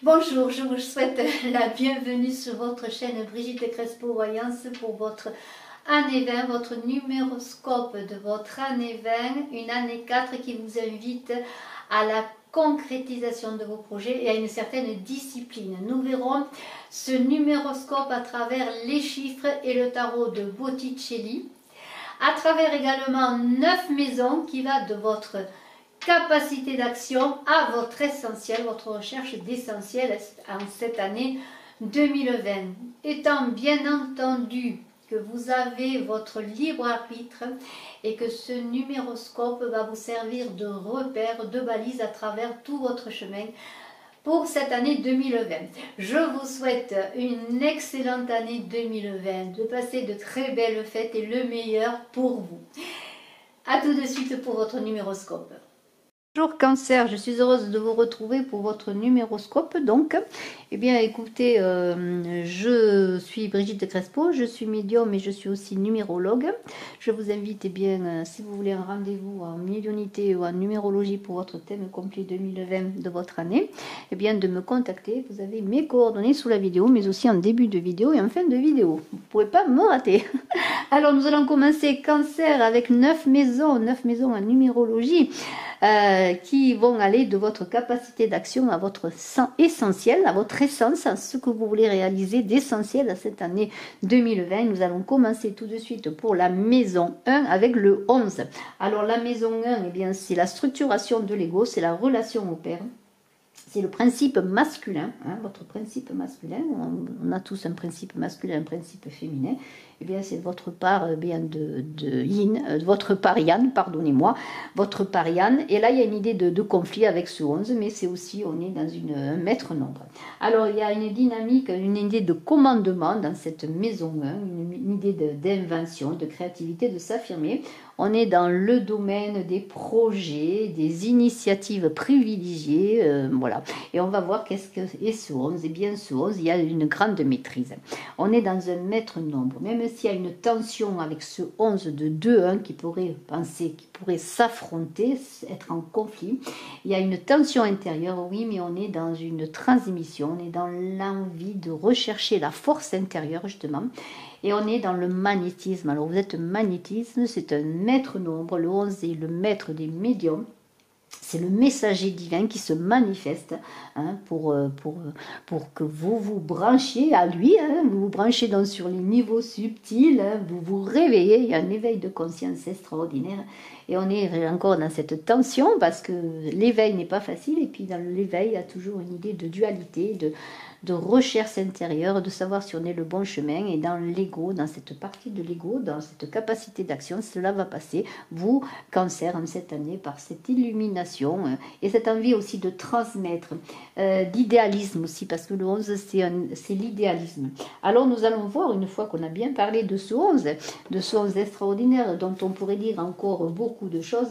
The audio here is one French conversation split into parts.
Bonjour, je vous souhaite la bienvenue sur votre chaîne Brigitte Crespo Voyance pour votre année 20, votre numéroscope de votre année 20, une année 4 qui vous invite à la concrétisation de vos projets et à une certaine discipline. Nous verrons ce numéroscope à travers les chiffres et le tarot de Botticelli, à travers également 9 maisons qui va de votre capacité d'action à votre essentiel, votre recherche d'essentiel en cette année 2020. Étant bien entendu que vous avez votre libre arbitre et que ce numéroscope va vous servir de repère, de balise à travers tout votre chemin pour cette année 2020. Je vous souhaite une excellente année 2020, de passer de très belles fêtes et le meilleur pour vous. A tout de suite pour votre numéroscope. Bonjour Cancer, je suis heureuse de vous retrouver pour votre numéroscope. Donc, eh bien écoutez, je suis Brigitte Crespo, je suis médium et je suis aussi numérologue. Je vous invite, eh bien, si vous voulez un rendez-vous en médiumnité ou en numérologie pour votre thème complet 2020 de votre année, eh bien de me contacter. Vous avez mes coordonnées sous la vidéo, mais aussi en début de vidéo et en fin de vidéo. Vous ne pouvez pas me rater. Alors nous allons commencer Cancer avec 9 maisons en numérologie. Qui vont aller de votre capacité d'action à votre essentiel, à votre essence, à ce que vous voulez réaliser d'essentiel à cette année 2020. Nous allons commencer tout de suite pour la maison 1 avec le 11. Alors la maison 1, eh bien, c'est la structuration de l'ego, c'est la relation au père. C'est le principe masculin, hein, votre principe masculin. On a tous un principe masculin, un principe féminin. Eh bien, c'est votre part bien de yin, votre part yang, pardonnez-moi, votre part yang. Et là, il y a une idée de conflit avec ce 11, mais c'est aussi, on est dans un maître nombre. Alors, il y a une dynamique, une idée de commandement dans cette maison 1, une idée d'invention, de créativité, de s'affirmer. On est dans le domaine des projets, des initiatives privilégiées, voilà. Et on va voir qu'est-ce que est ce 11. Et bien, ce 11, il y a une grande maîtrise. On est dans un maître nombre. Même s'il y a une tension avec ce 11 de 2-1 qui pourrait penser, qui pourrait s'affronter, être en conflit, il y a une tension intérieure, oui, mais on est dans une transmission, on est dans l'envie de rechercher la force intérieure, justement. Et on est dans le magnétisme. Alors vous êtes magnétisme, c'est un maître nombre. Le 11 est le maître des médiums. C'est le messager divin qui se manifeste, hein, pour que vous vous branchiez à lui, hein, vous vous branchez donc sur les niveaux subtils, hein, vous vous réveillez, il y a un éveil de conscience extraordinaire. Et on est encore dans cette tension parce que l'éveil n'est pas facile. Et puis dans l'éveil, il y a toujours une idée de dualité, de recherche intérieure, de savoir si on est le bon chemin. Et dans l'ego, dans cette partie de l'ego, dans cette capacité d'action, cela va passer, vous, Cancer, en cette année, par cette illumination et cette envie aussi de transmettre, d'idéalisme aussi, parce que le 11, c'est l'idéalisme. Alors nous allons voir, une fois qu'on a bien parlé de ce 11 extraordinaire, dont on pourrait dire encore beaucoup de choses,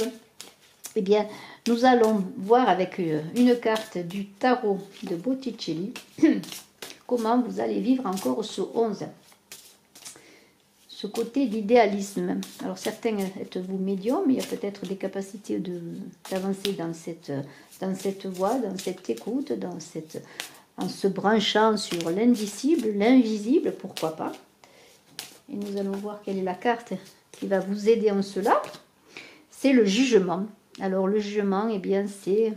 eh bien, nous allons voir avec une carte du tarot de Botticelli comment vous allez vivre encore ce 11. Ce côté d'idéalisme. Alors certains êtes-vous médium, il y a peut-être des capacités d'avancer dans cette voie, dans cette écoute, en se branchant sur l'indicible, l'invisible, pourquoi pas. Et nous allons voir quelle est la carte qui va vous aider en cela. C'est le jugement. Alors le jugement, eh bien c'est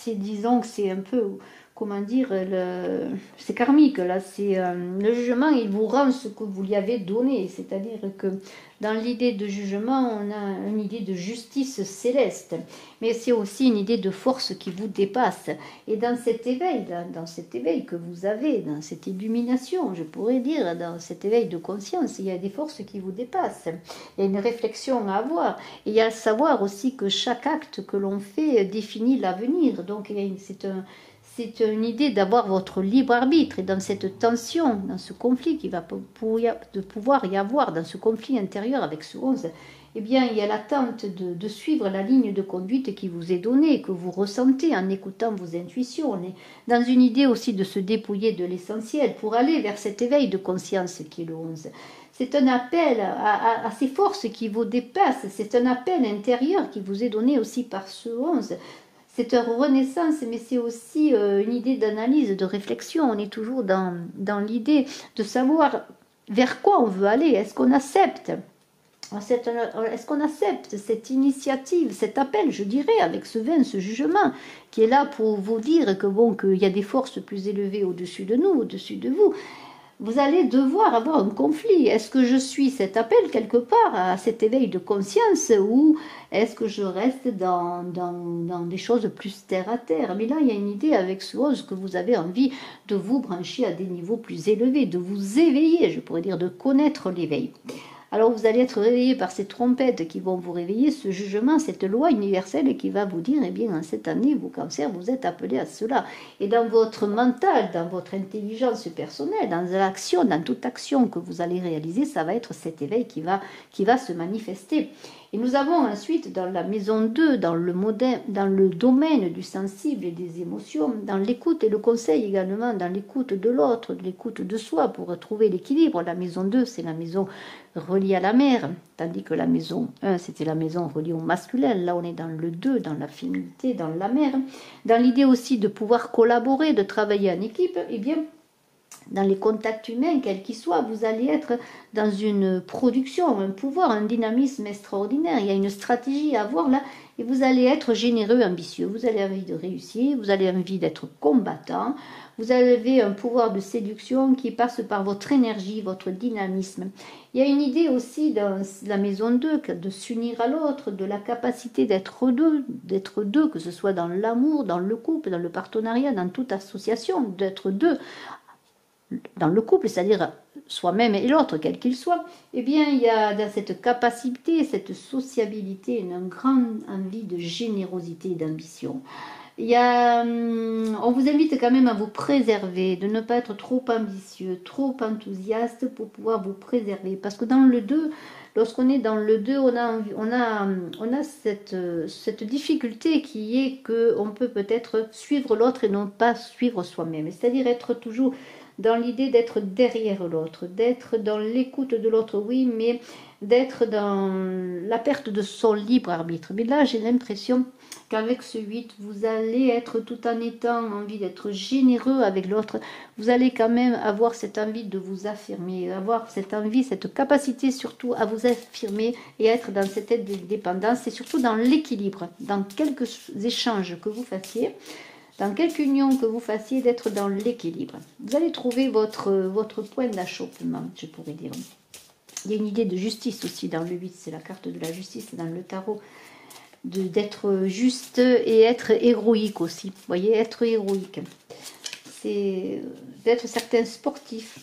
disons que c'est un peu, comment dire, c'est karmique là. C'est le jugement, il vous rend ce que vous lui avez donné. C'est-à-dire que dans l'idée de jugement, on a une idée de justice céleste, mais c'est aussi une idée de force qui vous dépasse. Et dans cet éveil, dans cet éveil que vous avez, dans cette illumination, je pourrais dire, dans cet éveil de conscience, il y a des forces qui vous dépassent. Il y a une réflexion à avoir. Et il y a à savoir aussi que chaque acte que l'on fait définit l'avenir. Donc c'est une idée d'avoir votre libre arbitre. Et dans cette tension, dans ce conflit qui va pouvoir y avoir, dans ce conflit intérieur avec ce 11, eh bien, il y a l'attente de suivre la ligne de conduite qui vous est donnée, que vous ressentez en écoutant vos intuitions. On est dans une idée aussi de se dépouiller de l'essentiel pour aller vers cet éveil de conscience qui est le 11. C'est un appel à ces forces qui vous dépassent. C'est un appel intérieur qui vous est donné aussi par ce 11. c'est une renaissance, mais c'est aussi une idée d'analyse, de réflexion. On est toujours dans l'idée de savoir vers quoi on veut aller. Est-ce qu'on accepte? Est-ce qu'on accepte cette initiative, cet appel, je dirais, avec ce vin, ce jugement, qui est là pour vous dire que bon, qu'il y a des forces plus élevées au-dessus de nous, au-dessus de vous? Vous allez devoir avoir un conflit. Est-ce que je suis cet appel quelque part à cet éveil de conscience ou est-ce que je reste dans des choses plus terre à terre? Mais là, il y a une idée avec ce 11 que vous avez envie de vous brancher à des niveaux plus élevés, de vous éveiller, je pourrais dire, de connaître l'éveil. Alors vous allez être réveillé par ces trompettes qui vont vous réveiller, ce jugement, cette loi universelle qui va vous dire, eh bien, en cette année, vous cancer, vous êtes appelé à cela. Et dans votre mental, dans votre intelligence personnelle, dans l'action, dans toute action que vous allez réaliser, ça va être cet éveil qui va se manifester. Et nous avons ensuite dans la maison 2, dans le domaine du sensible et des émotions, dans l'écoute et le conseil également, dans l'écoute de l'autre, de l'écoute de soi pour retrouver l'équilibre. La maison 2, c'est la maison reliée à la mère, tandis que la maison 1, c'était la maison reliée au masculin. Là, on est dans le 2, dans la féminité, dans la mère. Dans l'idée aussi de pouvoir collaborer, de travailler en équipe, eh bien, dans les contacts humains, quels qu'ils soient, vous allez être dans une production, un pouvoir, un dynamisme extraordinaire. Il y a une stratégie à avoir là et vous allez être généreux, ambitieux. Vous avez envie de réussir, vous avez envie d'être combattant. Vous avez un pouvoir de séduction qui passe par votre énergie, votre dynamisme. Il y a une idée aussi dans la maison 2 de s'unir à l'autre, de la capacité d'être deux, que ce soit dans l'amour, dans le couple, dans le partenariat, dans toute association, d'être deux. Dans le couple, c'est-à-dire soi-même et l'autre, quel qu'il soit, eh bien, il y a dans cette capacité, cette sociabilité, une grande envie de générosité et d'ambition. On vous invite quand même à vous préserver, de ne pas être trop ambitieux, trop enthousiaste pour pouvoir vous préserver. Parce que dans le 2, lorsqu'on est dans le 2, on a cette difficulté qui est qu'on peut peut-être suivre l'autre et non pas suivre soi-même. C'est-à-dire être toujours dans l'idée d'être derrière l'autre, d'être dans l'écoute de l'autre, oui, mais d'être dans la perte de son libre arbitre. Mais là, j'ai l'impression qu'avec ce 8, vous allez être, tout en étant envie d'être généreux avec l'autre, vous allez quand même avoir cette envie de vous affirmer, avoir cette envie, cette capacité surtout à vous affirmer et être dans cette indépendance et surtout dans l'équilibre, dans quelques échanges que vous fassiez, dans quelque union que vous fassiez, d'être dans l'équilibre. Vous allez trouver votre point d'achoppement, je pourrais dire. Il y a une idée de justice aussi dans le 8, c'est la carte de la justice dans le tarot, d'être juste et être héroïque aussi. Vous voyez, être héroïque. C'est d'être certains sportifs.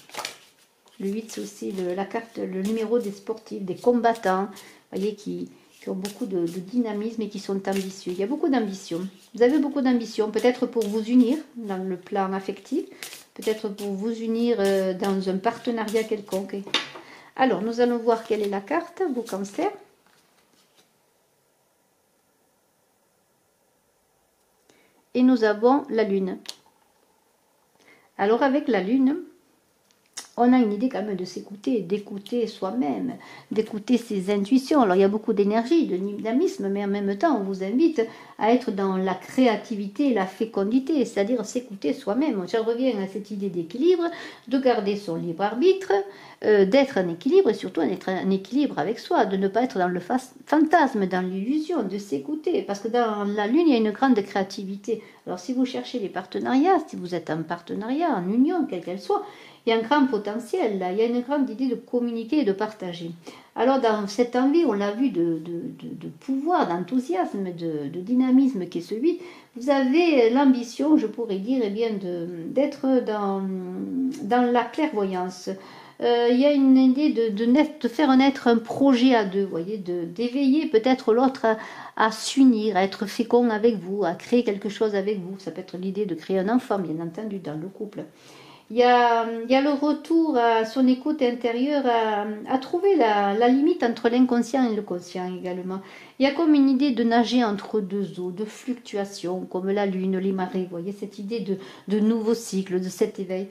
Le 8, c'est aussi la carte, le numéro des sportifs, des combattants, vous voyez, qui ont beaucoup de dynamisme et qui sont ambitieux. Il y a beaucoup d'ambition. Vous avez beaucoup d'ambition, peut-être pour vous unir dans le plan affectif, peut-être pour vous unir dans un partenariat quelconque. Alors, nous allons voir quelle est la carte, vous Cancer. Et nous avons la Lune. Alors, avec la Lune, on a une idée quand même de s'écouter, d'écouter soi-même, d'écouter ses intuitions. Alors il y a beaucoup d'énergie, de dynamisme, mais en même temps on vous invite à être dans la créativité et la fécondité, c'est-à-dire s'écouter soi-même. Je reviens à cette idée d'équilibre, de garder son libre arbitre, d'être en équilibre et surtout d'être en équilibre avec soi, de ne pas être dans le fantasme, dans l'illusion, de s'écouter. Parce que dans la Lune, il y a une grande créativité. Alors si vous cherchez les partenariats, si vous êtes en partenariat, en union, quelle qu'elle soit, il y a un grand potentiel, là. Il y a une grande idée de communiquer et de partager. Alors dans cette envie, on l'a vu, de pouvoir, d'enthousiasme, de dynamisme qui est celui, vous avez l'ambition, je pourrais dire, eh bien, d'être dans la clairvoyance. Il y a une idée de faire naître un projet à deux, vous voyez, d'éveiller peut-être l'autre à s'unir, à être fécond avec vous, à créer quelque chose avec vous. Ça peut être l'idée de créer un enfant, bien entendu, dans le couple. Il y a le retour à son écoute intérieure, à trouver la limite entre l'inconscient et le conscient également. Il y a comme une idée de nager entre deux eaux, de fluctuation, comme la lune, les marées. Vous voyez cette idée de nouveau cycle, de cet éveil.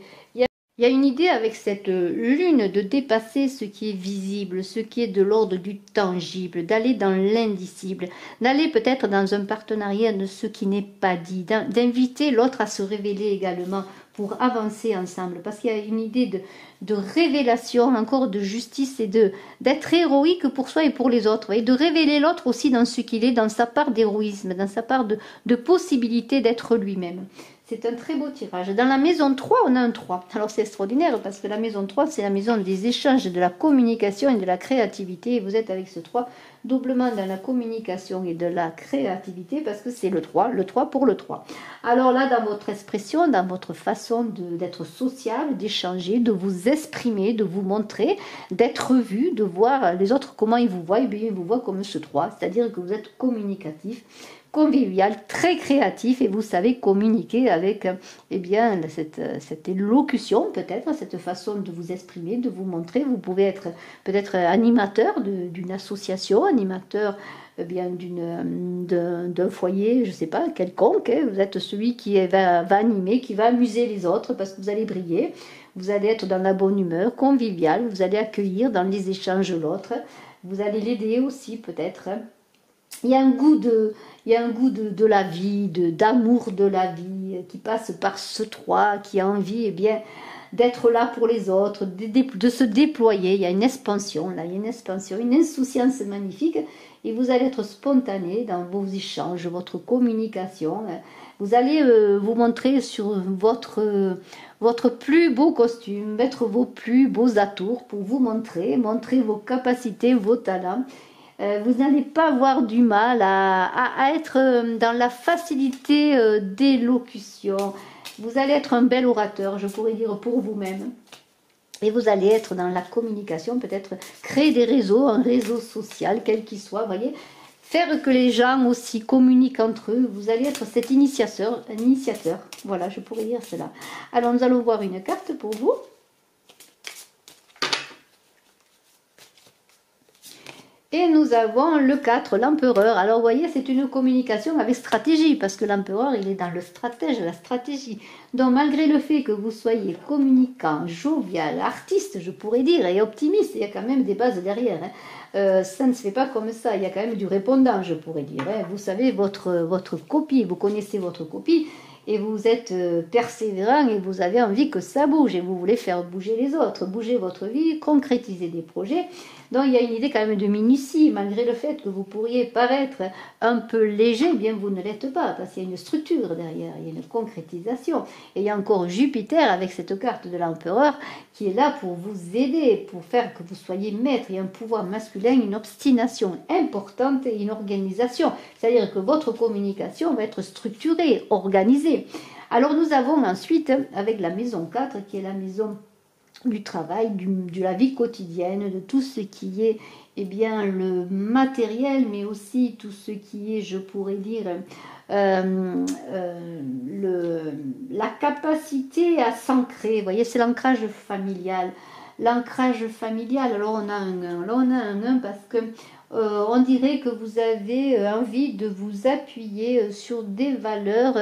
Il y a une idée avec cette lune de dépasser ce qui est visible, ce qui est de l'ordre du tangible, d'aller dans l'indicible, d'aller peut-être dans un partenariat de ce qui n'est pas dit, d'inviter l'autre à se révéler également pour avancer ensemble. Parce qu'il y a une idée de révélation, encore de justice et d'être héroïque pour soi et pour les autres. Et de révéler l'autre aussi dans ce qu'il est, dans sa part d'héroïsme, dans sa part de possibilité d'être lui-même. C'est un très beau tirage. Dans la maison 3, on a un 3. Alors c'est extraordinaire parce que la maison 3, c'est la maison des échanges, de la communication et de la créativité. Et vous êtes avec ce 3 doublement dans la communication et de la créativité parce que c'est le 3 pour le 3. Alors là, dans votre expression, dans votre façon d'être social, d'échanger, de vous exprimer, de vous montrer, d'être vu, de voir les autres comment ils vous voient, et bien ils vous voient comme ce 3, c'est-à-dire que vous êtes communicatif, convivial, très créatif et vous savez communiquer avec eh bien, cette élocution peut-être, cette façon de vous exprimer, de vous montrer. Vous pouvez être peut-être animateur d'une association, animateur eh bien d'un foyer, je ne sais pas, quelconque. Hein. Vous êtes celui qui va animer, qui va amuser les autres parce que vous allez briller. Vous allez être dans la bonne humeur, convivial, vous allez accueillir dans les échanges l'autre. Vous allez l'aider aussi peut-être. Il y a un goût de la vie, d'amour de la vie qui passe par ce 3, qui a envie eh bien, d'être là pour les autres, de se déployer. Il y a une expansion, là, il y a une expansion, une insouciance magnifique. Et vous allez être spontané dans vos échanges, votre communication. Vous allez vous montrer sur votre plus beau costume, mettre vos plus beaux atours pour vous montrer vos capacités, vos talents. Vous n'allez pas avoir du mal à être dans la facilité d'élocution. Vous allez être un bel orateur, je pourrais dire, pour vous-même. Et vous allez être dans la communication, peut-être créer des réseaux, un réseau social, quel qu'il soit, voyez. Faire que les gens aussi communiquent entre eux. Vous allez être cet initiateur. Voilà, je pourrais dire cela. Alors, nous allons voir une carte pour vous. Et nous avons le 4, l'empereur. Alors, vous voyez, c'est une communication avec stratégie, parce que l'empereur, il est dans le stratège, la stratégie. Donc, malgré le fait que vous soyez communicant, jovial, artiste, je pourrais dire, et optimiste, il y a quand même des bases derrière. Hein. Ça ne se fait pas comme ça, il y a quand même du répondant, je pourrais dire. Hein. Vous savez votre copie, vous connaissez votre copie, et vous êtes persévérant et vous avez envie que ça bouge et vous voulez faire bouger les autres, bouger votre vie, concrétiser des projets. Donc il y a une idée quand même de minutie, malgré le fait que vous pourriez paraître un peu léger, bien vous ne l'êtes pas, parce qu'il y a une structure derrière, il y a une concrétisation. Et il y a encore Jupiter avec cette carte de l'empereur qui est là pour vous aider, pour faire que vous soyez maître. Il y a un pouvoir masculin, une obstination importante et une organisation. C'est-à-dire que votre communication va être structurée, organisée. Alors nous avons ensuite, avec la maison 4, qui est la maison du travail, de la vie quotidienne, de tout ce qui est eh bien, le matériel, mais aussi tout ce qui est, je pourrais dire, la capacité à s'ancrer. Vous voyez, c'est l'ancrage familial. L'ancrage familial, alors on a un 1, là on a un 1 parce que on dirait que vous avez envie de vous appuyer sur des valeurs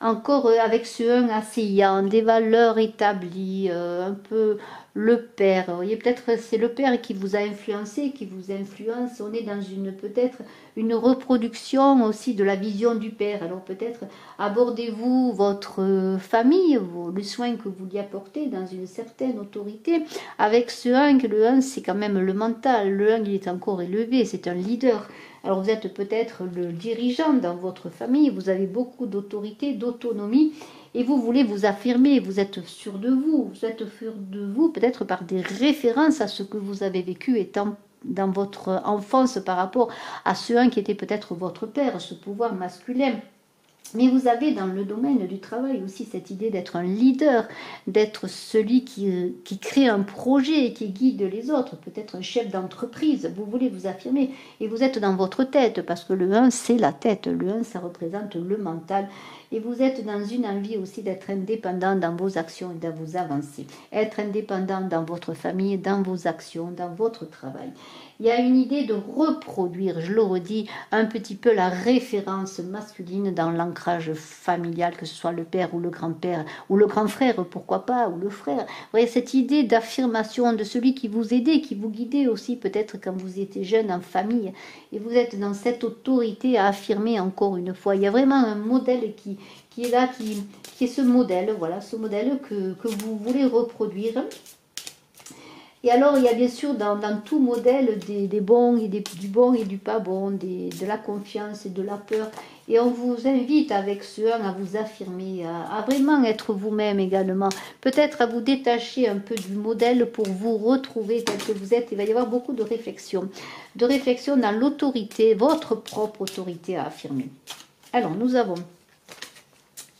encore avec ce 1 assaillant, des valeurs établies, un peu le père. Vous voyez, peut-être c'est le père qui vous a influencé, qui vous influence. On est dans peut-être une reproduction aussi de la vision du père. Alors peut-être abordez-vous votre famille, le soin que vous lui apportez dans une certaine autorité. Avec ce 1, que le 1 c'est quand même le mental. Le 1 il est encore élevé, c'est un leader. Alors vous êtes peut-être le dirigeant dans votre famille, vous avez beaucoup d'autorité, d'autonomie et vous voulez vous affirmer, vous êtes sûr de vous peut-être par des références à ce que vous avez vécu étant dans votre enfance par rapport à ce 1 qui était peut-être votre père, ce pouvoir masculin. Mais vous avez dans le domaine du travail aussi cette idée d'être un leader, d'être celui qui crée un projet et qui guide les autres, peut-être un chef d'entreprise, vous voulez vous affirmer et vous êtes dans votre tête parce que le 1 c'est la tête, le 1 ça représente le mental Et vous êtes dans une envie aussi d'être indépendant dans vos actions et dans vos avancées. Être indépendant dans votre famille, dans vos actions, dans votre travail. Il y a une idée de reproduire, je le redis, un petit peu la référence masculine dans l'ancrage familial, que ce soit le père ou le grand-père, ou le grand frère, pourquoi pas, ou le frère. Vous voyez, cette idée d'affirmation de celui qui vous aidait, qui vous guidait aussi, peut-être quand vous étiez jeune en famille, et vous êtes dans cette autorité à affirmer encore une fois. Il y a vraiment un modèle qui est là, qui est ce modèle, voilà, ce modèle que vous voulez reproduire. Et alors, il y a bien sûr dans tout modèle des bons et du bon et du pas bon, de la confiance et de la peur. Et on vous invite avec ce 1 à vous affirmer, à vraiment être vous-même également. Peut-être à vous détacher un peu du modèle pour vous retrouver tel que vous êtes. Il va y avoir beaucoup de réflexion dans l'autorité, votre propre autorité à affirmer. Alors, nous avons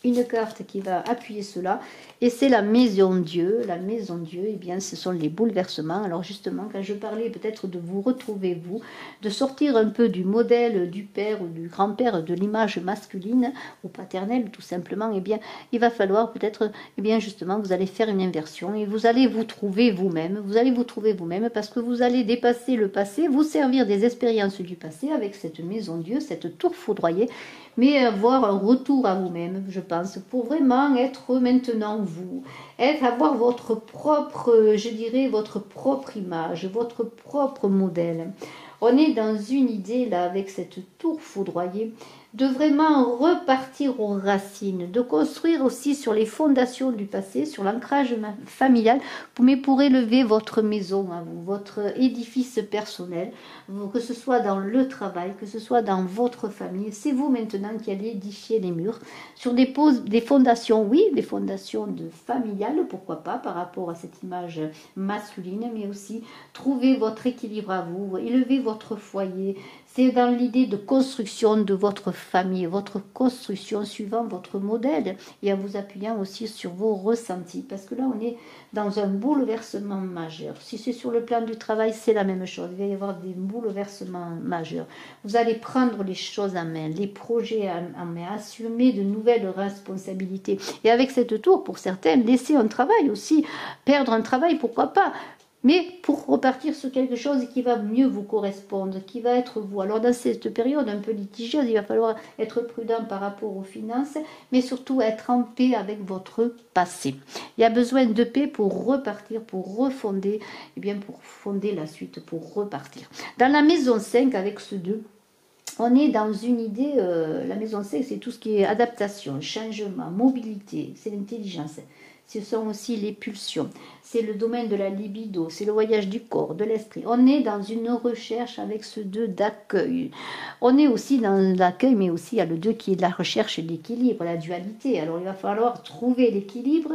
une carte qui va appuyer cela, et c'est la maison Dieu. La maison Dieu, eh bien, ce sont les bouleversements. Alors justement, quand je parlais peut-être de vous retrouver, vous, de sortir un peu du modèle du père ou du grand-père, de l'image masculine ou paternelle, tout simplement, eh bien, il va falloir peut-être, eh bien, justement, vous allez faire une inversion et vous allez vous trouver vous-même. Vous allez vous trouver vous-même parce que vous allez dépasser le passé, vous servir des expériences du passé avec cette maison Dieu, cette tour foudroyée, mais avoir un retour à vous-même, je pense, pour vraiment être maintenant vous, avoir votre propre, je dirais, votre propre image, votre propre modèle. On est dans une idée, là, avec cette tour foudroyée, de vraiment repartir aux racines, de construire aussi sur les fondations du passé, sur l'ancrage familial, mais pour élever votre maison à vous, votre édifice personnel, que ce soit dans le travail, que ce soit dans votre famille. C'est vous maintenant qui allez édifier les murs sur des fondations, oui, des fondations familiales, pourquoi pas, par rapport à cette image masculine, mais aussi trouver votre équilibre à vous, élever votre foyer. C'est dans l'idée de construction de votre famille, votre construction suivant votre modèle et en vous appuyant aussi sur vos ressentis. Parce que là, on est dans un bouleversement majeur. Si c'est sur le plan du travail, c'est la même chose. Il va y avoir des bouleversements majeurs. Vous allez prendre les choses en main, les projets en main, assumer de nouvelles responsabilités. Et avec cette tour, pour certains, laisser un travail aussi, perdre un travail, pourquoi pas, mais pour repartir sur quelque chose qui va mieux vous correspondre, qui va être vous. Alors dans cette période un peu litigieuse, il va falloir être prudent par rapport aux finances, mais surtout être en paix avec votre passé. Il y a besoin de paix pour repartir, pour refonder, et bien pour fonder la suite, pour repartir. Dans la maison 5, avec ce 2, on est dans une idée, la maison 5, c'est tout ce qui est adaptation, changement, mobilité, c'est l'intelligence. Ce sont aussi les pulsions, c'est le domaine de la libido, c'est le voyage du corps, de l'esprit. On est dans une recherche avec ce 2 d'accueil. On est aussi dans l'accueil, mais aussi il y a le 2 qui est de la recherche de l'équilibre, la dualité. Alors il va falloir trouver l'équilibre,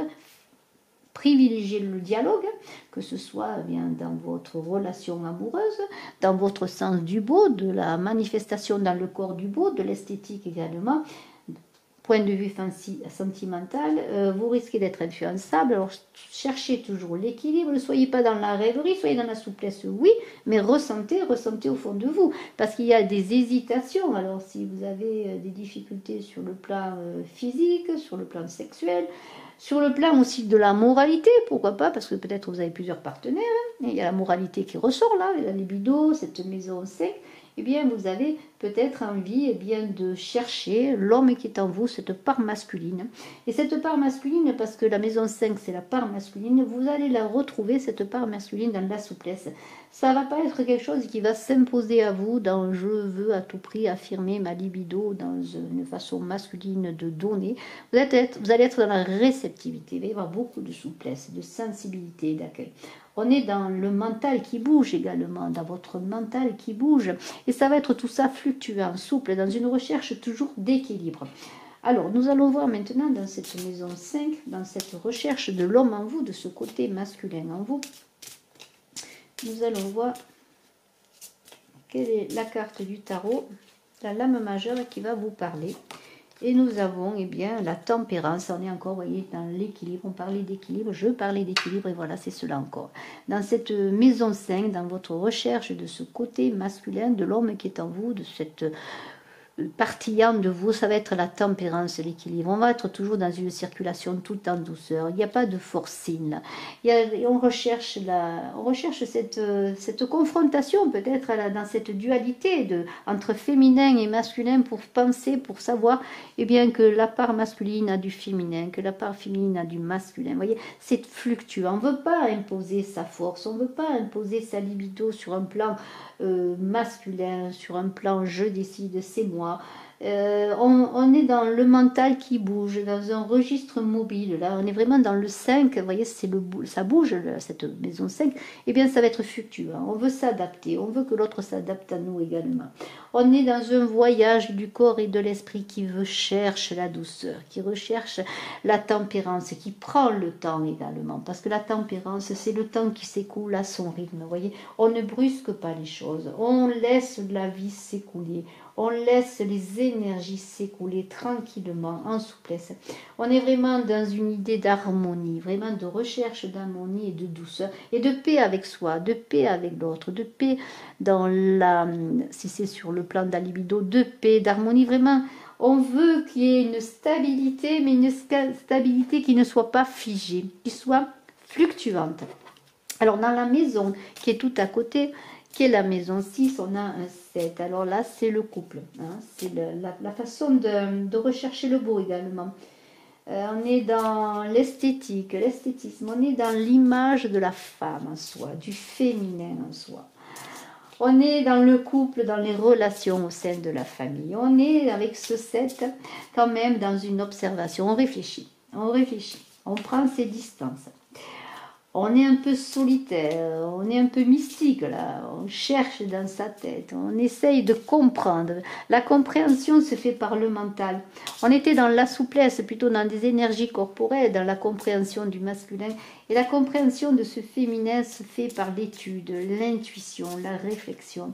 privilégier le dialogue, que ce soit bien dans votre relation amoureuse, dans votre sens du beau, de la manifestation dans le corps du beau, de l'esthétique également. Point de vue sentimental, vous risquez d'être influençable, alors cherchez toujours l'équilibre, ne soyez pas dans la rêverie, soyez dans la souplesse, oui, mais ressentez au fond de vous, parce qu'il y a des hésitations. Alors si vous avez des difficultés sur le plan physique, sur le plan sexuel, sur le plan aussi de la moralité, pourquoi pas, parce que peut-être vous avez plusieurs partenaires, hein, et il y a la moralité qui ressort là, la libido, cette maison 5, eh bien vous avez peut-être envie de chercher l'homme qui est en vous, cette part masculine. Et cette part masculine, parce que la maison 5 c'est la part masculine, vous allez la retrouver, cette part masculine, dans la souplesse. Ça ne va pas être quelque chose qui va s'imposer à vous dans je veux à tout prix affirmer ma libido dans une façon masculine de donner. Vous allez être dans la réceptivité, il va y avoir beaucoup de souplesse, de sensibilité, d'accueil. On est dans le mental qui bouge également, dans votre mental qui bouge. Et ça va être tout ça fluctuant, souple, dans une recherche toujours d'équilibre. Alors, nous allons voir maintenant dans cette maison 5, dans cette recherche de l'homme en vous, de ce côté masculin en vous. Nous allons voir quelle est la carte du tarot, la lame majeure qui va vous parler. Et nous avons la tempérance, on est encore, vous voyez, dans l'équilibre, on parlait d'équilibre, je parlais d'équilibre, et voilà, c'est cela encore. Dans cette maison 5, dans votre recherche de ce côté masculin, de l'homme qui est en vous, de cette partillant de vous, ça va être la tempérance, l'équilibre. On va être toujours dans une circulation tout en douceur. Il n'y a pas de forcing là. On recherche cette confrontation peut-être dans cette dualité entre féminin et masculin pour penser, pour savoir eh bien, que la part masculine a du féminin, que la part féminine a du masculin. Vous voyez, c'est fluctuant. On ne veut pas imposer sa force, on ne veut pas imposer sa libido sur un plan masculin, sur un plan je décide, c'est moi. On est dans le mental qui bouge, dans un registre mobile. Là, on est vraiment dans le 5. Vous voyez, ça bouge, cette maison 5. Eh bien, ça va être fluctuant. On veut s'adapter. On veut que l'autre s'adapte à nous également. On est dans un voyage du corps et de l'esprit qui recherche la douceur, qui recherche la tempérance, qui prend le temps également. Parce que la tempérance, c'est le temps qui s'écoule à son rythme. Vous voyez, on ne brusque pas les choses. On laisse la vie s'écouler. On laisse les énergies s'écouler tranquillement, en souplesse. On est vraiment dans une idée d'harmonie, vraiment de recherche d'harmonie et de douceur, et de paix avec soi, de paix avec l'autre, de paix dans si c'est sur le plan de la libido, de paix, d'harmonie, vraiment. On veut qu'il y ait une stabilité, mais une stabilité qui ne soit pas figée, qui soit fluctuante. Alors dans la maison qui est tout à côté, qui est la maison 6, on a un 7. Alors là, c'est le couple. Hein, c'est la façon de rechercher le beau également. On est dans l'esthétique, l'esthétisme. On est dans l'image de la femme en soi, du féminin en soi. On est dans le couple, dans les relations au sein de la famille. On est avec ce 7 quand même dans une observation. On réfléchit, on prend ses distances. On est un peu solitaire, on est un peu mystique là, on cherche dans sa tête, on essaye de comprendre. La compréhension se fait par le mental. On était dans la souplesse, plutôt dans des énergies corporelles, dans la compréhension du masculin. Et la compréhension de ce féminin se fait par l'étude, l'intuition, la réflexion.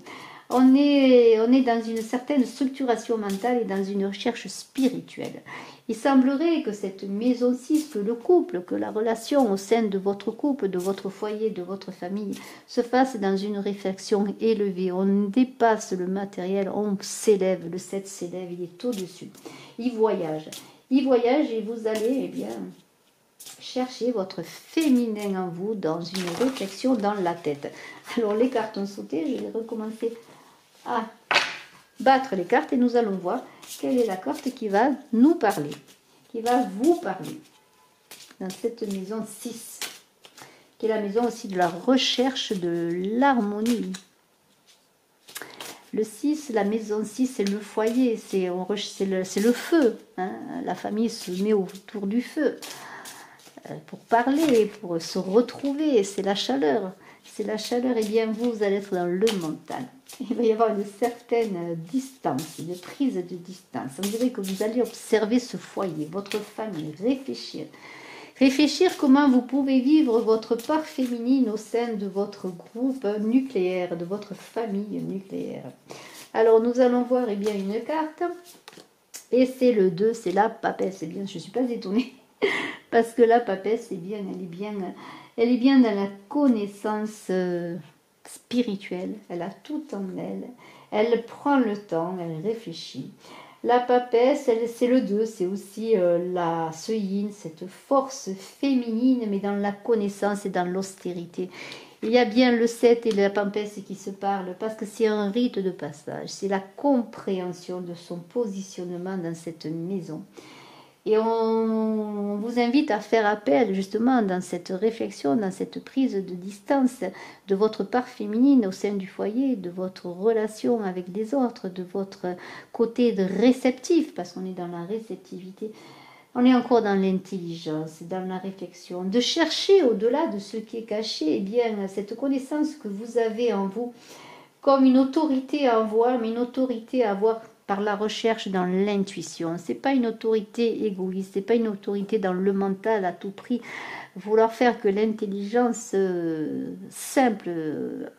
On est dans une certaine structuration mentale et dans une recherche spirituelle. Il semblerait que cette maison 6, que le couple, que la relation au sein de votre couple, de votre foyer, de votre famille, se fasse dans une réflexion élevée. On dépasse le matériel, on s'élève, le 7 s'élève, il est au-dessus. Il voyage et vous allez, eh bien, chercher votre féminin en vous dans une réflexion dans la tête. Alors les cartes ont sauté, je vais recommencer à battre les cartes et nous allons voir quelle est la carte qui va nous parler, qui va vous parler dans cette maison 6, qui est la maison aussi de la recherche de l'harmonie. Le 6, la maison 6, c'est le foyer, c'est le feu. Hein. La famille se met autour du feu pour parler, pour se retrouver, c'est la chaleur. C'est la chaleur, et bien vous allez être dans le mental. Il va y avoir une certaine distance, une prise de distance. On dirait que vous allez observer ce foyer, votre famille, réfléchir. Réfléchir comment vous pouvez vivre votre part féminine au sein de votre groupe nucléaire, de votre famille nucléaire. Alors nous allons voir eh bien, une carte, et c'est le 2, c'est la papesse. Eh bien, je ne suis pas étonnée, parce que la papesse, eh bien, elle est bien dans la connaissance spirituelle, elle a tout en elle, elle prend le temps, elle réfléchit. La papesse, c'est le 2, c'est aussi ce yin, cette force féminine, mais dans la connaissance et dans l'austérité. Il y a bien le 7 et la papesse qui se parlent, parce que c'est un rite de passage, c'est la compréhension de son positionnement dans cette maison. Et on vous invite à faire appel justement dans cette réflexion, dans cette prise de distance de votre part féminine au sein du foyer, de votre relation avec les autres, de votre côté de réceptif, parce qu'on est dans la réceptivité. On est encore dans l'intelligence, dans la réflexion, de chercher au-delà de ce qui est caché, eh bien, cette connaissance que vous avez en vous, comme une autorité à avoir, mais une autorité à avoir par la recherche dans l'intuition. Ce n'est pas une autorité égoïste, ce n'est pas une autorité dans le mental à tout prix. Vouloir faire que l'intelligence simple,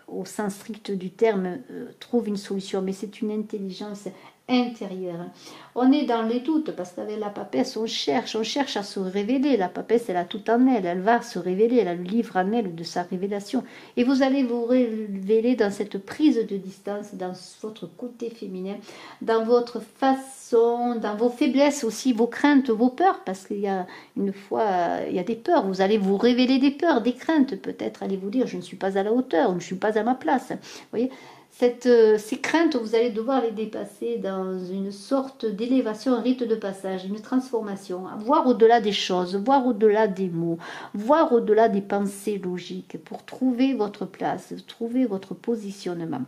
au sens strict du terme, trouve une solution, mais c'est une intelligence intérieure. On est dans les doutes parce qu'avec la papesse, on cherche à se révéler. La papesse, elle a tout en elle, elle va se révéler, elle a le livre en elle de sa révélation. Et vous allez vous révéler dans cette prise de distance, dans votre côté féminin, dans votre façon, dans vos faiblesses aussi, vos craintes, vos peurs, parce qu'il y a une fois, il y a des peurs. Vous allez vous révéler des peurs, des craintes, peut-être allez vous dire, je ne suis pas à la hauteur, je ne suis pas à ma place. Vous voyez, ces craintes, vous allez devoir les dépasser dans une sorte d'élévation, un rite de passage, une transformation, voir au-delà des choses, voir au-delà des mots, voir au-delà des pensées logiques pour trouver votre place, trouver votre positionnement.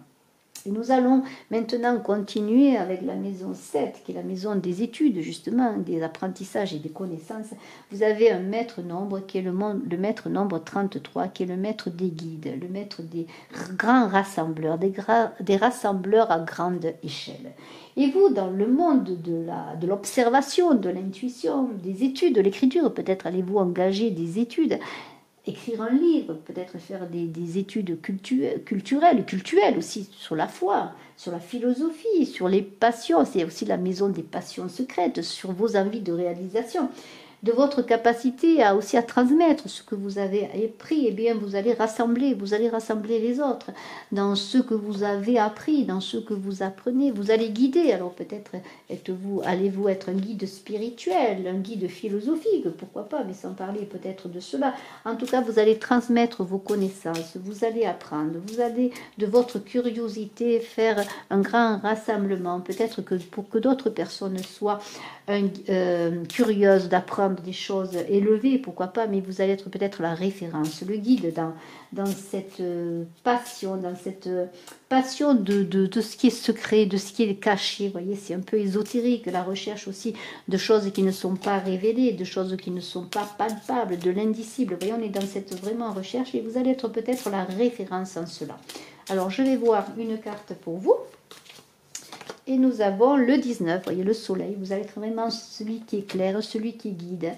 Et nous allons maintenant continuer avec la maison 7, qui est la maison des études, justement, des apprentissages et des connaissances. Vous avez un maître nombre, qui est le maître nombre 33, qui est le maître des guides, le maître des grands rassembleurs, des rassembleurs à grande échelle. Et vous, dans le monde de l'observation, de l'intuition, des études, de l'écriture, peut-être allez-vous engager des études, écrire un livre, peut-être faire des études culturelles aussi, sur la foi, sur la philosophie, sur les passions. C'est aussi la maison des passions secrètes, sur vos envies de réalisation. De votre capacité aussi à transmettre ce que vous avez appris, eh bien vous allez rassembler les autres dans ce que vous avez appris, dans ce que vous apprenez, vous allez guider. Alors peut-être allez-vous être un guide spirituel, un guide philosophique, pourquoi pas, mais sans parler peut-être de cela. En tout cas, vous allez transmettre vos connaissances, vous allez apprendre, vous allez de votre curiosité faire un grand rassemblement, peut-être que pour que d'autres personnes soient curieuse d'apprendre des choses élevées, pourquoi pas, mais vous allez être peut-être la référence, le guide dans cette passion, de ce qui est secret, de ce qui est caché. Vous voyez, c'est un peu ésotérique, la recherche aussi de choses qui ne sont pas révélées, de choses qui ne sont pas palpables, de l'indicible. Vous voyez, on est dans cette vraiment recherche et vous allez être peut-être la référence en cela. Alors, je vais voir une carte pour vous. Et nous avons le 19, voyez le soleil, vous allez être vraiment celui qui éclaire, celui qui guide.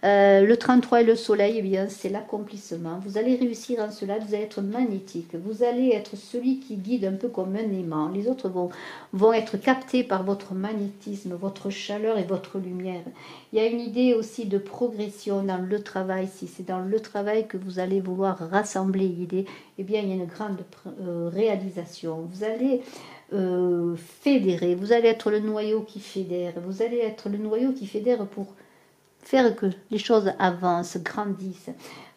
Le 33 et le soleil, eh bien c'est l'accomplissement. Vous allez réussir en cela, vous allez être magnétique. Vous allez être celui qui guide un peu comme un aimant. Les autres vont être captés par votre magnétisme, votre chaleur et votre lumière. Il y a une idée aussi de progression dans le travail. Si c'est dans le travail que vous allez vouloir rassembler l'idée, eh bien il y a une grande réalisation. Vous allez fédérer, vous allez être le noyau qui fédère, vous allez être le noyau qui fédère pour faire que les choses avancent, grandissent.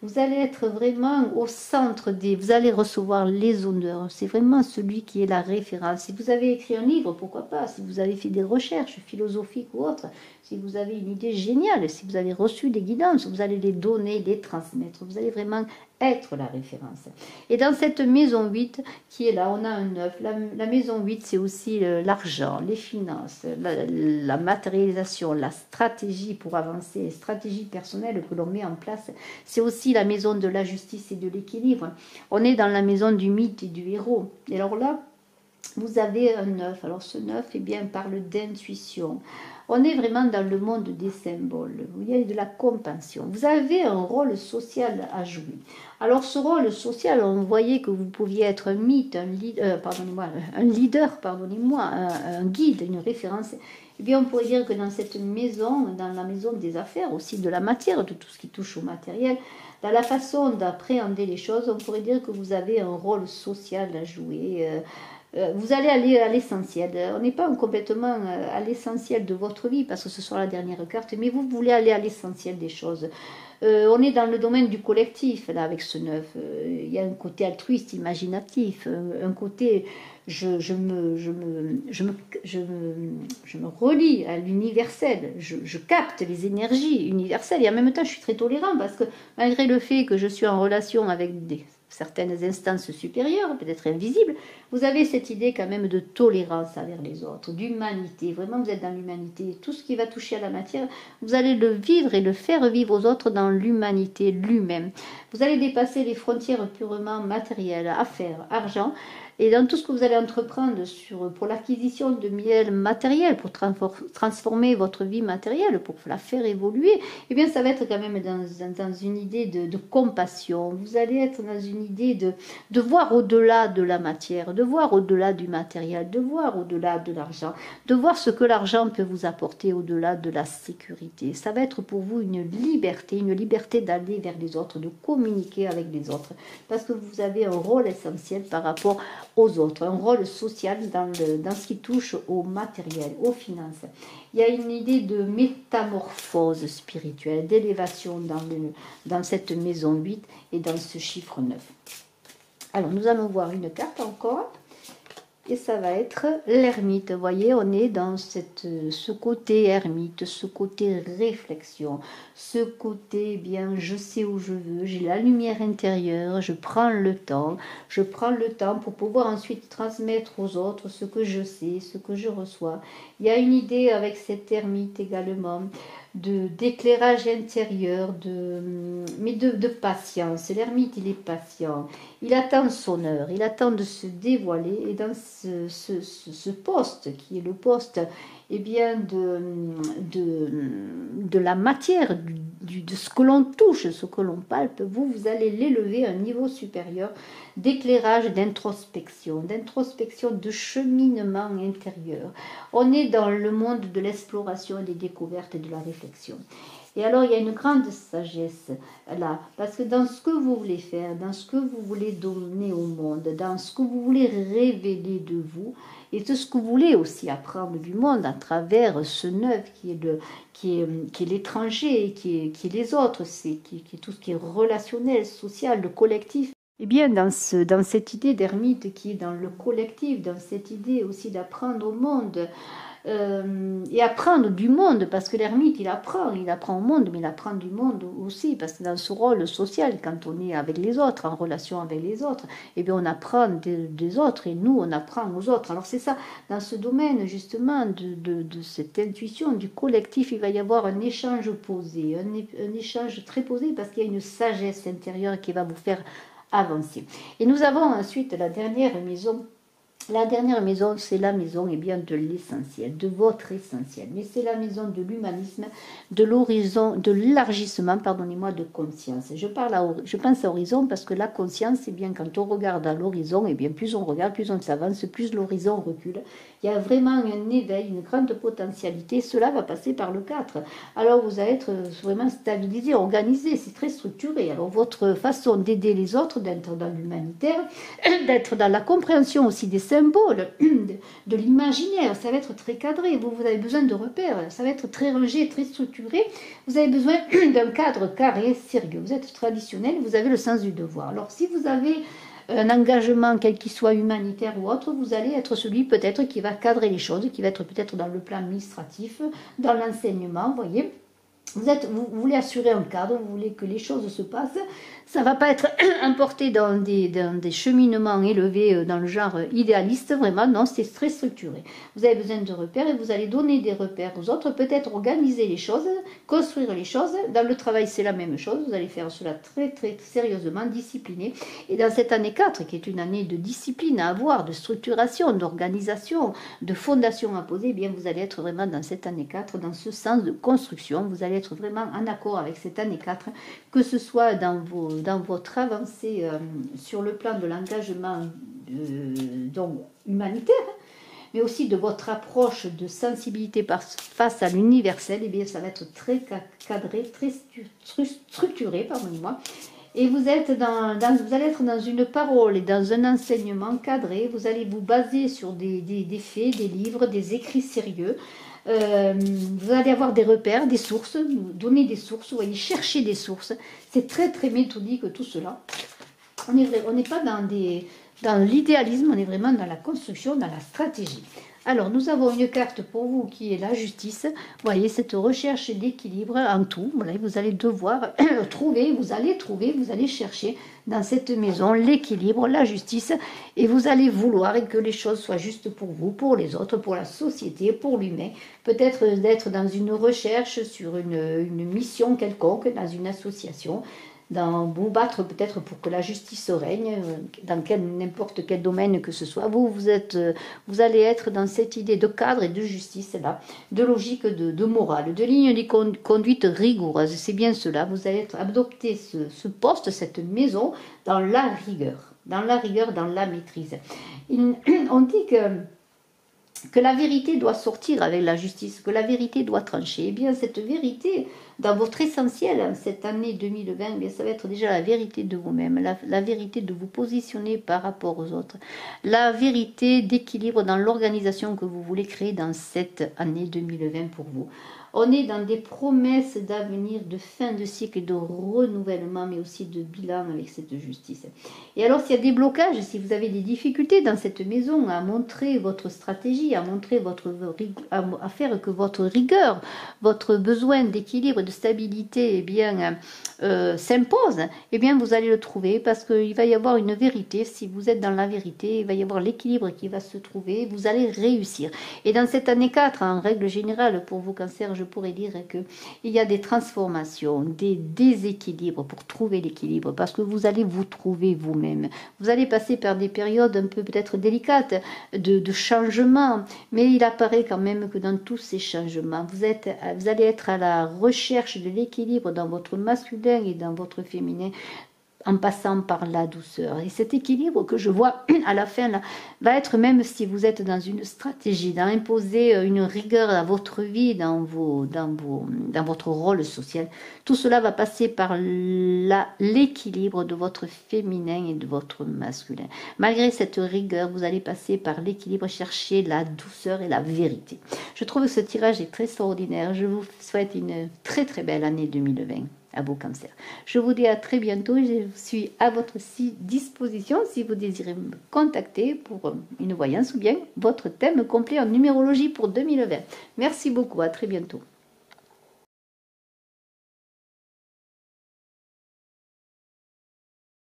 Vous allez être vraiment au centre vous allez recevoir les honneurs. C'est vraiment celui qui est la référence. Si vous avez écrit un livre, pourquoi pas? Si vous avez fait des recherches philosophiques ou autres, si vous avez une idée géniale, si vous avez reçu des guidances, vous allez les donner, les transmettre. Vous allez vraiment être la référence. Et dans cette maison 8 qui est là, on a un 9. La maison 8, c'est aussi l'argent, les finances, la matérialisation, la stratégie pour avancer, stratégie personnelle que l'on met en place. C'est aussi la maison de la justice et de l'équilibre. On est dans la maison du mythe et du héros. Et alors là, vous avez un 9. Alors ce 9, eh bien, parle d'intuition. On est vraiment dans le monde des symboles. Il y a de la compassion. Vous avez un rôle social à jouer. Alors ce rôle social, on voyait que vous pouviez être un mythe, un leader, un guide, une référence. Eh bien, on pourrait dire que dans cette maison, dans la maison des affaires, aussi de la matière, de tout ce qui touche au matériel, dans la façon d'appréhender les choses, on pourrait dire que vous avez un rôle social à jouer. Vous allez aller à l'essentiel. On n'est pas complètement à l'essentiel de votre vie, parce que ce sera la dernière carte, mais vous voulez aller à l'essentiel des choses. On est dans le domaine du collectif, là, avec ce 9. Il y a un côté altruiste, imaginatif, un côté... Je me relie à l'universel, je capte les énergies universelles et en même temps je suis très tolérant parce que malgré le fait que je suis en relation avec certaines instances supérieures, peut-être invisibles, vous avez cette idée quand même de tolérance envers les autres, d'humanité. Vraiment, vous êtes dans l'humanité. Tout ce qui va toucher à la matière, vous allez le vivre et le faire vivre aux autres dans l'humanité, lui-même. Vous allez dépasser les frontières purement matérielles, affaires, argent, et dans tout ce que vous allez entreprendre pour l'acquisition de miel matériel, pour transformer votre vie matérielle, pour la faire évoluer, eh bien ça va être quand même dans une idée de compassion. Vous allez être dans une idée de voir au-delà de la matière, de voir au-delà du matériel, de voir au-delà de l'argent, de voir ce que l'argent peut vous apporter au-delà de la sécurité. Ça va être pour vous une liberté d'aller vers les autres, de communiquer avec les autres, parce que vous avez un rôle essentiel par rapport aux autres, un rôle social dans ce qui touche au matériel, aux finances. Il y a une idée de métamorphose spirituelle, d'élévation dans cette maison 8 et dans ce chiffre 9. Alors, nous allons voir une carte encore. Et ça va être l'ermite. Vous voyez, on est dans ce côté ermite, ce côté réflexion, ce côté, bien, je sais où je veux, j'ai la lumière intérieure, je prends le temps pour pouvoir ensuite transmettre aux autres ce que je sais, ce que je reçois. Il y a une idée avec cette ermite également d'éclairage intérieur, mais de patience. L'ermite, il est patient, il attend son heure, il attend de se dévoiler, et dans ce poste, qui est le poste bien, de la matière, de ce que l'on touche, ce que l'on palpe, vous allez l'élever à un niveau supérieur d'éclairage, d'introspection, de cheminement intérieur. On est dans le monde de l'exploration, des découvertes et de la réflexion. Et alors, il y a une grande sagesse là, parce que dans ce que vous voulez faire, dans ce que vous voulez donner au monde, dans ce que vous voulez révéler de vous, et tout ce que vous voulez aussi apprendre du monde à travers ce neuf qui est l'étranger, qui est les autres, qui est tout ce qui est relationnel, social, le collectif. Eh bien, dans cette idée d'ermite qui est dans le collectif, dans cette idée aussi d'apprendre au monde, et apprendre du monde, parce que l'ermite il apprend au monde, mais il apprend du monde aussi, parce que dans ce rôle social, quand on est avec les autres, en relation avec les autres, eh bien on apprend des autres, et nous on apprend aux autres. Alors c'est ça, dans ce domaine justement de cette intuition du collectif, il va y avoir un échange posé, un échange très posé, parce qu'il y a une sagesse intérieure qui va vous faire avancer. Et nous avons ensuite la dernière maison. La dernière maison, c'est la maison bien, de l'essentiel, de votre essentiel. Mais c'est la maison de l'humanisme, de l'horizon, de l'élargissement, pardonnez-moi, de conscience. Je pense à horizon parce que la conscience, bien, quand on regarde à l'horizon, bien, plus on regarde, plus on s'avance, plus l'horizon recule. Il y a vraiment un éveil, une grande potentialité. Cela va passer par le 4. Alors vous allez être vraiment stabilisé, organisé, c'est très structuré. Alors votre façon d'aider les autres, d'être dans l'humanitaire, d'être dans la compréhension aussi des symboles, de l'imaginaire, ça va être très cadré. Vous avez besoin de repères, ça va être très rangé, très structuré. Vous avez besoin d'un cadre carré, sérieux. Vous êtes traditionnel, vous avez le sens du devoir. Alors si vous avez un engagement, quel qu'il soit humanitaire ou autre, vous allez être celui peut-être qui va cadrer les choses, qui va être peut-être dans le plan administratif, dans l'enseignement, vous voyez. Vous voulez assurer un cadre, vous voulez que les choses se passent. Ça ne va pas être importé dans des cheminements élevés dans le genre idéaliste, vraiment, non, c'est très structuré. Vous avez besoin de repères et vous allez donner des repères aux autres, peut-être organiser les choses, construire les choses. Dans le travail, c'est la même chose, vous allez faire cela très, très sérieusement, discipliné. Et dans cette année 4, qui est une année de discipline à avoir, de structuration, d'organisation, de fondation à poser, eh bien, vous allez être vraiment dans cette année 4, dans ce sens de construction, vous allez être vraiment en accord avec cette année 4, que ce soit dans votre avancée sur le plan de l'engagement humanitaire, mais aussi de votre approche de sensibilité face à l'universel, eh bien ça va être très cadré, très structuré, pardonnez-moi. Et vous allez être dans une parole et dans un enseignement cadré. Vous allez vous baser sur des faits, des livres, des écrits sérieux. Vous allez avoir des repères, des sources, donner des sources, vous voyez, chercher des sources. C'est très très méthodique tout cela. On n'est pas dans l'idéalisme, on est vraiment dans la construction, dans la stratégie. Alors, nous avons une carte pour vous qui est la justice. Vous voyez, cette recherche d'équilibre en tout. Voilà, vous allez devoir vous allez chercher dans cette maison l'équilibre, la justice. Et vous allez vouloir que les choses soient justes pour vous, pour les autres, pour la société, pour l'humain. Peut-être d'être dans une recherche sur une mission quelconque, dans une association. vous battre peut-être pour que la justice règne, dans n'importe quel domaine que ce soit. Vous allez être dans cette idée de cadre et de justice, là, de logique, de morale, de ligne de conduite rigoureuse. C'est bien cela, vous allez adopter ce poste, cette maison, dans la rigueur, dans la maîtrise. On dit que la vérité doit sortir avec la justice, que la vérité doit trancher. Eh bien, cette vérité, dans votre essentiel, cette année 2020, eh bien, ça va être déjà la vérité de vous-même, la vérité de vous positionner par rapport aux autres, la vérité d'équilibre dans l'organisation que vous voulez créer dans cette année 2020 pour vous. On est dans des promesses d'avenir, de fin de cycle, de renouvellement, mais aussi de bilan avec cette justice. Et alors, s'il y a des blocages, si vous avez des difficultés dans cette maison à montrer votre stratégie, à faire que votre rigueur, votre besoin d'équilibre, de stabilité, eh bien, s'impose, eh bien, vous allez le trouver parce qu'il va y avoir une vérité. Si vous êtes dans la vérité, il va y avoir l'équilibre qui va se trouver. Vous allez réussir. Et dans cette année 4, en règle générale, pour vos cancers, je pourrais dire qu'il y a des transformations, des déséquilibres pour trouver l'équilibre, parce que vous allez vous trouver vous-même. Vous allez passer par des périodes un peu peut-être délicates de changement, mais il apparaît quand même que dans tous ces changements, vous allez être à la recherche de l'équilibre dans votre masculin et dans votre féminin, en passant par la douceur. Et cet équilibre que je vois à la fin là, va être, même si vous êtes dans une stratégie, d'imposer une rigueur à votre vie, dans votre rôle social, tout cela va passer par l'équilibre de votre féminin et de votre masculin. Malgré cette rigueur, vous allez passer par l'équilibre, chercher la douceur et la vérité. Je trouve que ce tirage est très extraordinaire. Je vous souhaite une très très belle année 2020. À vos cancers. Je vous dis à très bientôt. Je suis à votre disposition si vous désirez me contacter pour une voyance ou bien votre thème complet en numérologie pour 2020. Merci beaucoup. À très bientôt.